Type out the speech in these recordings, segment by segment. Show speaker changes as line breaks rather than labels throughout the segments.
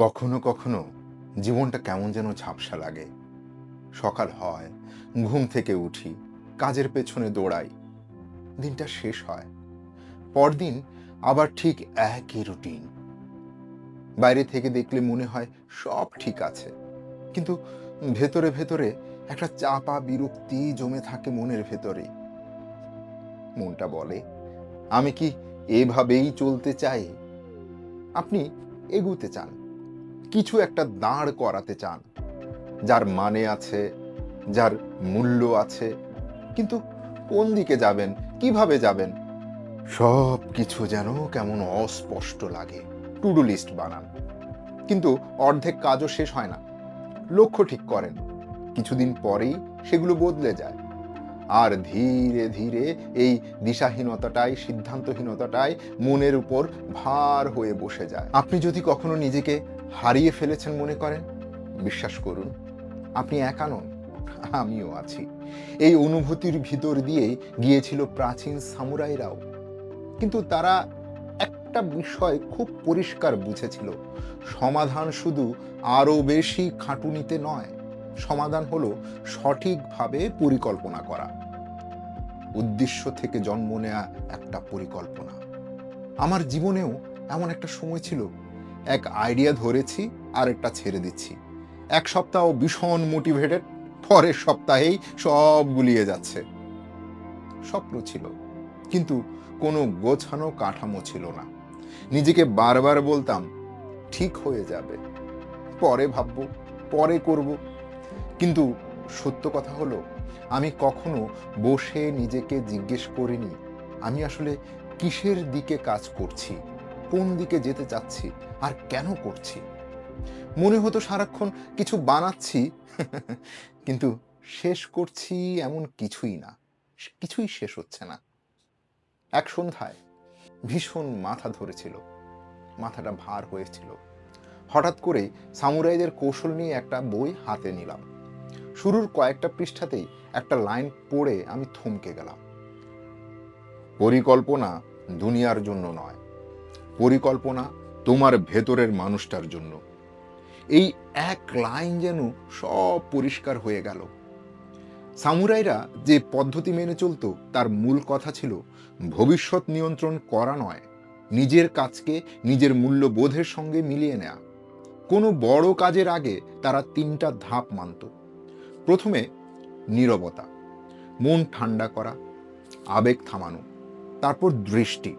কখনো কখনো জীবনটা কেমন যেন ঝাপসা লাগে। সকাল হয়, ঘুম থেকে উঠি, কাজের পেছনে দৌড়াই, দিনটা শেষ হয়, পরদিন আবার ঠিক একই রুটিন। বাইরে থেকে দেখলে মনে হয় সব ঠিক আছে, কিন্তু ভেতরে ভেতরে একটা চাপা বিরক্তি জমে থাকে মনের ভেতরে। মনটা বলে, আমি কি এভাবেই চলতে চাই? আপনি এগুতে চান, কিছু একটা দাঁড় করাতে চান, যার মানে আছে, যার মূল্য আছে, কিন্তু কোন দিকে যাবেন, কিভাবে যাবেন, সব কিছু যেন কেমন অস্পষ্ট লাগে। টু ডু লিস্ট বানান, কিন্তু অর্ধেক কাজও শেষ হয় না। লক্ষ্য ঠিক করেন, কিছুদিন পরেই সেগুলো বদলে যায়। আর ধীরে ধীরে এই দিশাহীনতাটাই, সিদ্ধান্তহীনতাটাই মনের উপর ভার হয়ে বসে যায়। আপনি যদি কখনো নিজেকে হারিয়ে ফেলেছেন মনে করেন, বিশ্বাস করুন, আপনি একা নন, আমিও আছি। এই অনুভূতির ভিতর দিয়ে গিয়েছিল প্রাচীন সামুরাইরাও। কিন্তু তারা একটা বিষয় খুব পরিষ্কার বুঝেছিল, সমাধান শুধু আরো বেশি খাটুনিতে নয়, সমাধান হলো সঠিকভাবে পরিকল্পনা করা, উদ্দেশ্য থেকে জন্ম নেয়া একটা পরিকল্পনা। আমার জীবনেও এমন একটা সময় ছিল, এক আইডিয়া ধরেছি আর একটা ছেড়ে দিচ্ছি। এক সপ্তাহ ভীষণ মোটিভেটেড, পরের সপ্তাহেই সব গুলিয়ে যাচ্ছে। স্বপ্ন ছিল, কিন্তু কোনো গোছানো কাঠামো ছিল না। নিজেকে বারবার বলতাম, ঠিক হয়ে যাবে, পরে ভাববো, পরে করব। কিন্তু সত্য কথা হলো, আমি কখনো বসে নিজেকে জিজ্ঞেস করিনি আমি আসলে কিসের দিকে কাজ করছি, কোন দিকে যেতে চাচ্ছি, আর কেন করছি। মনে হতো সারাক্ষণ কিছু বানাচ্ছি, কিন্তু শেষ করছি এমন কিছুই না, কিছুই শেষ হচ্ছে না। এক সন্ধ্যায় ভীষণ মাথা ধরেছিল, মাথাটা ভার হয়েছিল। হঠাৎ করে সামুরাইদের কৌশল নিয়ে একটা বই হাতে নিলাম। শুরুর কয়েকটা পৃষ্ঠাতেই একটা লাইন পড়ে আমি থমকে গেলাম। পরিকল্পনা দুনিয়ার জন্য নয়, পরিকল্পনা তোমার ভেতরের মানুষটার জন্য। এই এক লাইন যেন সব পরিষ্কার হয়ে গেল। সামুরাইরা যে পদ্ধতি মেনে চলত, তার মূল কথা ছিল ভবিষ্যৎ নিয়ন্ত্রণ করা নয়, নিজের কাজকে নিজের মূল্যবোধের সঙ্গে মিলিয়ে নেয়া। কোনো বড় কাজের আগে তারা 3টা ধাপ মানত। প্রথমে নীরবতা, মন ঠান্ডা করা, আবেগ থামানো, তারপর দৃষ্টি।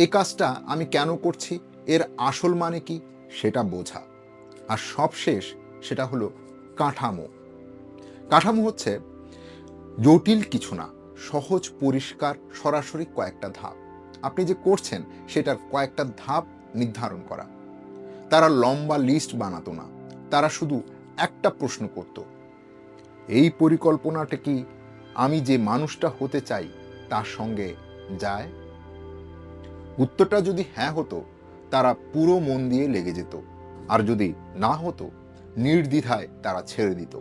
এই কাজটা আমি কেন করছি, এর আসল মানে কি, সেটা বোঝা। আর সবশেষ সেটা হলো কাঠামো। কাঠামো হচ্ছে জটিল কিছু না, সহজ, পরিষ্কার, সরাসরি কয়েকটা ধাপ। আপনি যে করছেন সেটার কয়েকটা ধাপ নির্ধারণ করা। তারা লম্বা লিস্ট বানাতো না, তারা শুধু একটা প্রশ্ন করত, এই পরিকল্পনাটা কি আমি যে মানুষটা হতে চাই তার সঙ্গে যায়? উত্তরটা যদি হ্যাঁ হতো, তারা পুরো মন দিয়ে লেগে যেত। আর যদি না হতো, নির্দ্বিধায় তারা ছেড়ে দিত।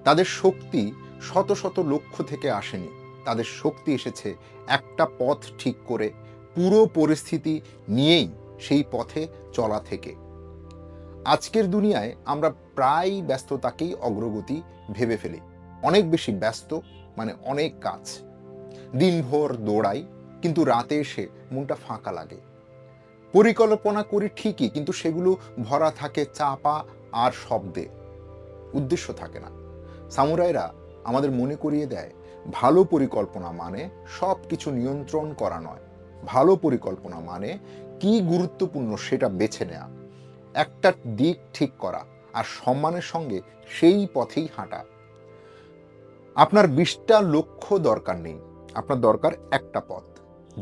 তাদের শক্তি শত শত লক্ষ্য থেকে আসেনি, তাদের শক্তি এসেছে একটা পথ ঠিক করে পুরো পরিস্থিতি নিয়েই সেই পথে চলা থেকে। আজকের দুনিয়ায় আমরা প্রায় ব্যস্ততাকেই অগ্রগতি ভেবে ফেলি। অনেক বেশি ব্যস্ত মানে অনেক কাজ, দিনভর দৌড়াই, কিন্তু রাতে এসে মনটা ফাঁকা লাগে। পরিকল্পনা করি ঠিকই, কিন্তু সেগুলো ভরা থাকে চাপা আর শব্দে, উদ্দেশ্য থাকে না। সামুরাইরা আমাদের মনে করিয়ে দেয়, ভালো পরিকল্পনা মানে সব কিছু নিয়ন্ত্রণ করা নয়। ভালো পরিকল্পনা মানে কি গুরুত্বপূর্ণ সেটা বেছে নেওয়া, একটা দিক ঠিক করা, আর সম্মানের সঙ্গে সেই পথেই হাঁটা। আপনার 20টা লক্ষ্য দরকার নেই, আপনার দরকার একটা পথ,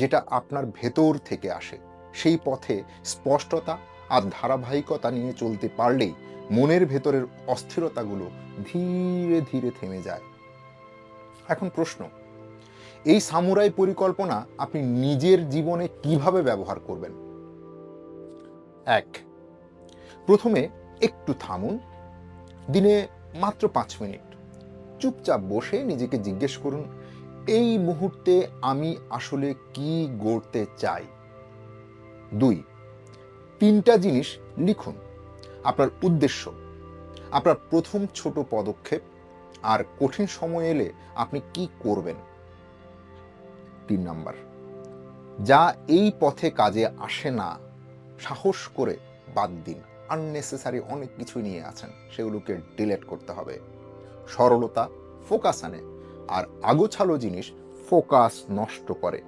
যেটা আপনার ভেতর থেকে আসে। সেই পথে স্পষ্টতা আর ধারাবাহিকতা নিয়ে চলতে পারলেই মনের ভেতরের অস্থিরতাগুলো ধীরে ধীরে থেমে যায়। এখন প্রশ্ন, এই সামুরাই পরিকল্পনা আপনি নিজের জীবনে কিভাবে ব্যবহার করবেন? 1, প্রথমে একটু থামুন। দিনে মাত্র 5 মিনিট চুপচাপ বসে নিজেকে জিজ্ঞেস করুন, এই মুহূর্তে আমি আসলে কি গড়তে চাই। 2, 3টা জিনিস লিখুন, আপনার উদ্দেশ্য, আপনার প্রথম ছোট পদক্ষেপ, আর কঠিন সময় এলে আপনি কি করবেন। 3 নাম্বার, যা এই পথে কাজে আসে না সাহস করে বাদ দিন। আননেসেসারি অনেক কিছু নিয়ে আছেন, সেগুলোকে ডিলিট করতে হবে। সরলতা ফোকাস আনে, আর আগোছালো জিনিস ফোকাস নষ্ট করে।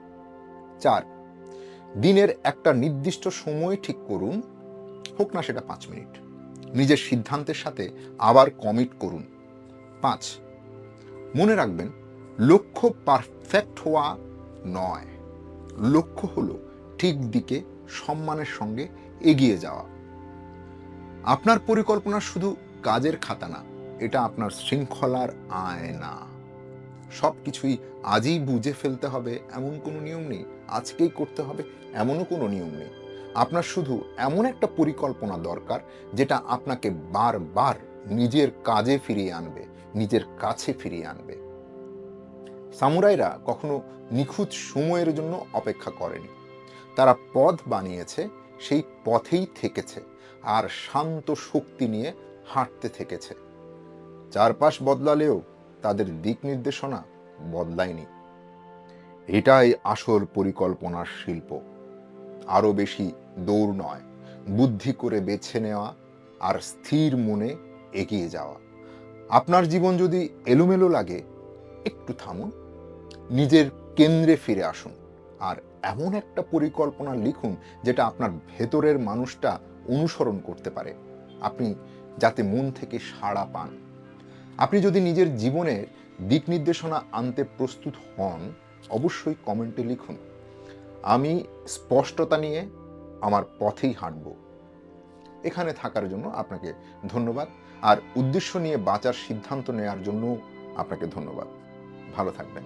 4, দিনের একটা নির্দিষ্ট সময় ঠিক করুন, হোক না সেটা 5 মিনিট। নিজের সিদ্ধান্তের সাথে আবার কমিট করুন। 5, মনে রাখবেন, লক্ষ্য পারফেক্ট হওয়া নয়, লক্ষ্য হলো ঠিক দিকে সম্মানের সঙ্গে এগিয়ে যাওয়া। আপনার পরিকল্পনা শুধু কাজের খাতা না, এটা আপনার শৃঙ্খলার আয়না। সব কিছুই আজই বুঝে ফেলতে হবে এমন কোনো নিয়ম নেই, আজকেই করতে হবে এমনও কোনো নিয়ম নেই। আপনার শুধু এমন একটা পরিকল্পনা দরকার যেটা আপনাকে বারবার নিজের কাজে ফিরিয়ে আনবে, নিজের কাছে ফিরিয়ে আনবে। সামুরাইরা কখনো নিখুঁত সময়ের জন্য অপেক্ষা করেনি, তারা পথ বানিয়েছে, সেই পথেই থেকেছে, আর শান্ত শক্তি নিয়ে হাঁটতে থেকেছে। চারপাশ বদলালেও তাদের দিক নির্দেশনা বদলায়নি। এটাই আসল পরিকল্পনার শিল্প। আরো বেশি দৌড় নয়, বুদ্ধি করে বেছে নেওয়া আর স্থির মনে এগিয়ে যাওয়া। আপনার জীবন যদি এলোমেলো লাগে, একটু থামুন, নিজের কেন্দ্রে ফিরে আসুন, আর এমন একটা পরিকল্পনা লিখুন যেটা আপনার ভেতরের মানুষটা অনুসরণ করতে পারে, আপনি যাতে মন থেকে সাড়া পান। আপনি যদি নিজের জীবনের দিক নির্দেশনা আনতে প্রস্তুত হন, অবশ্যই কমেন্টে লিখুন, আমি স্পষ্টতা নিয়ে আমার পথেই হাঁটব। এখানে থাকার জন্য আপনাকে ধন্যবাদ, আর উদ্দেশ্য নিয়ে বাঁচার সিদ্ধান্ত নেওয়ার জন্য আপনাকে ধন্যবাদ। ভালো থাকবেন।